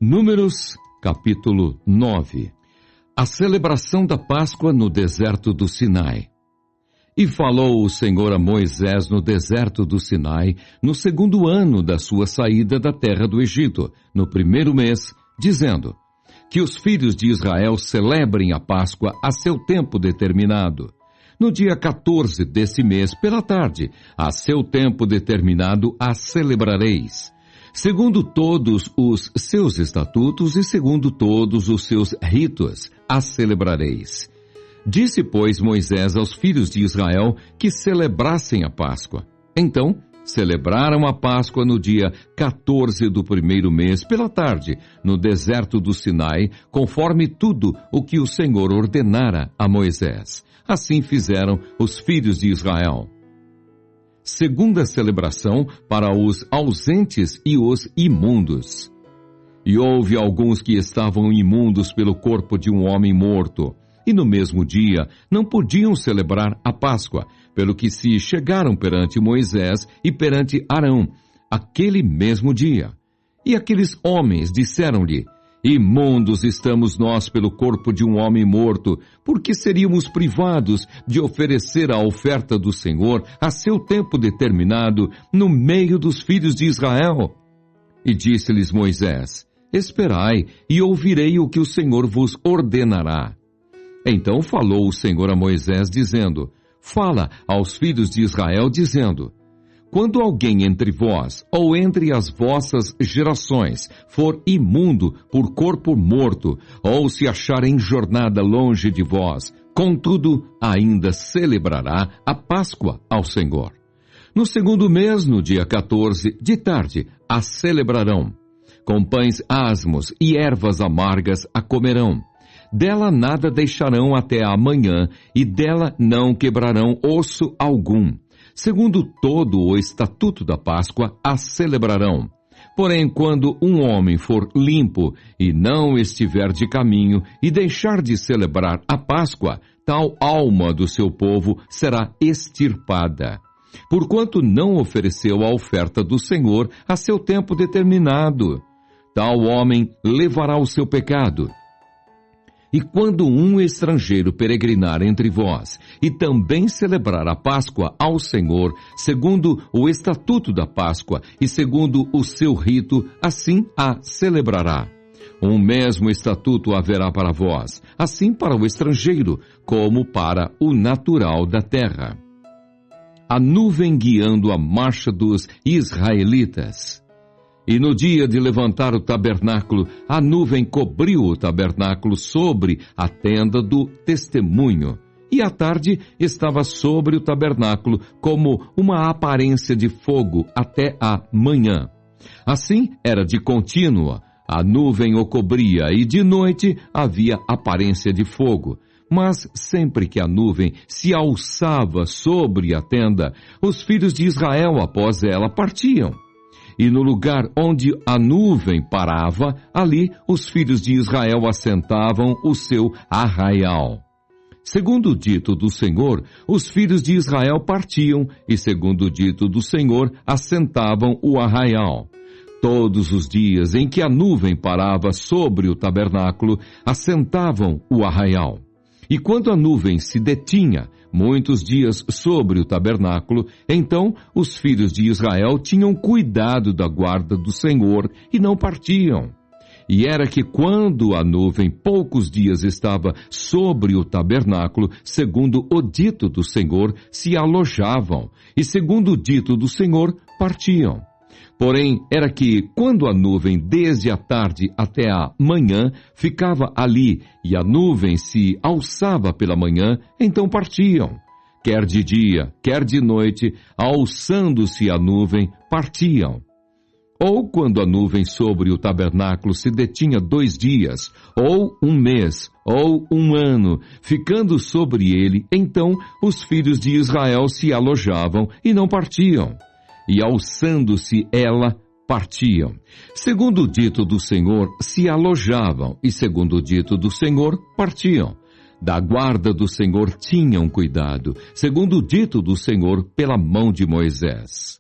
Números, capítulo 9. A celebração da Páscoa no deserto do Sinai. E falou o Senhor a Moisés no deserto do Sinai, no segundo ano da sua saída da terra do Egito, no primeiro mês, dizendo: que os filhos de Israel celebrem a Páscoa a seu tempo determinado. No dia 14 desse mês, pela tarde, a seu tempo determinado, a celebrareis. Segundo todos os seus estatutos e segundo todos os seus ritos, a celebrareis. Disse, pois, Moisés aos filhos de Israel que celebrassem a Páscoa. Então, celebraram a Páscoa no dia 14 do primeiro mês, pela tarde, no deserto do Sinai, conforme tudo o que o Senhor ordenara a Moisés. Assim fizeram os filhos de Israel. Segunda celebração para os ausentes e os imundos. E houve alguns que estavam imundos pelo corpo de um homem morto, e no mesmo dia não podiam celebrar a Páscoa, pelo que se chegaram perante Moisés e perante Arão, aquele mesmo dia. E aqueles homens disseram-lhe: imundos estamos nós pelo corpo de um homem morto, porque seríamos privados de oferecer a oferta do Senhor a seu tempo determinado no meio dos filhos de Israel. E disse-lhes Moisés: esperai e ouvirei o que o Senhor vos ordenará. Então falou o Senhor a Moisés, dizendo: fala aos filhos de Israel, dizendo: quando alguém entre vós, ou entre as vossas gerações, for imundo por corpo morto, ou se achar em jornada longe de vós, contudo, ainda celebrará a Páscoa ao Senhor. No segundo mês, no dia 14, de tarde, a celebrarão. Com pães asmos e ervas amargas a comerão. Dela nada deixarão até amanhã, e dela não quebrarão osso algum. Segundo todo o estatuto da Páscoa, a celebrarão. Porém, quando um homem for limpo e não estiver de caminho e deixar de celebrar a Páscoa, tal alma do seu povo será extirpada. Porquanto não ofereceu a oferta do Senhor a seu tempo determinado, tal homem levará o seu pecado. E quando um estrangeiro peregrinar entre vós, e também celebrar a Páscoa ao Senhor, segundo o estatuto da Páscoa, e segundo o seu rito, assim a celebrará. Um mesmo estatuto haverá para vós, assim para o estrangeiro, como para o natural da terra. A nuvem guiando a marcha dos israelitas. E no dia de levantar o tabernáculo, a nuvem cobriu o tabernáculo sobre a tenda do testemunho. E à tarde estava sobre o tabernáculo como uma aparência de fogo até a manhã. Assim era de contínua, a nuvem o cobria e de noite havia aparência de fogo. Mas sempre que a nuvem se alçava sobre a tenda, os filhos de Israel após ela partiam. E no lugar onde a nuvem parava, ali os filhos de Israel assentavam o seu arraial. Segundo o dito do Senhor, os filhos de Israel partiam, e segundo o dito do Senhor, assentavam o arraial. Todos os dias em que a nuvem parava sobre o tabernáculo, assentavam o arraial. E quando a nuvem se detinha muitos dias sobre o tabernáculo, então os filhos de Israel tinham cuidado da guarda do Senhor e não partiam. E era que quando a nuvem poucos dias estava sobre o tabernáculo, segundo o dito do Senhor, se alojavam, e segundo o dito do Senhor, partiam. Porém, era que, quando a nuvem desde a tarde até a manhã ficava ali, e a nuvem se alçava pela manhã, então partiam. Quer de dia, quer de noite, alçando-se a nuvem, partiam. Ou quando a nuvem sobre o tabernáculo se detinha 2 dias, ou 1 mês, ou 1 ano, ficando sobre ele, então os filhos de Israel se alojavam e não partiam. E alçando-se ela, partiam. Segundo o dito do Senhor, se alojavam, e segundo o dito do Senhor, partiam. Da guarda do Senhor tinham cuidado, segundo o dito do Senhor, pela mão de Moisés.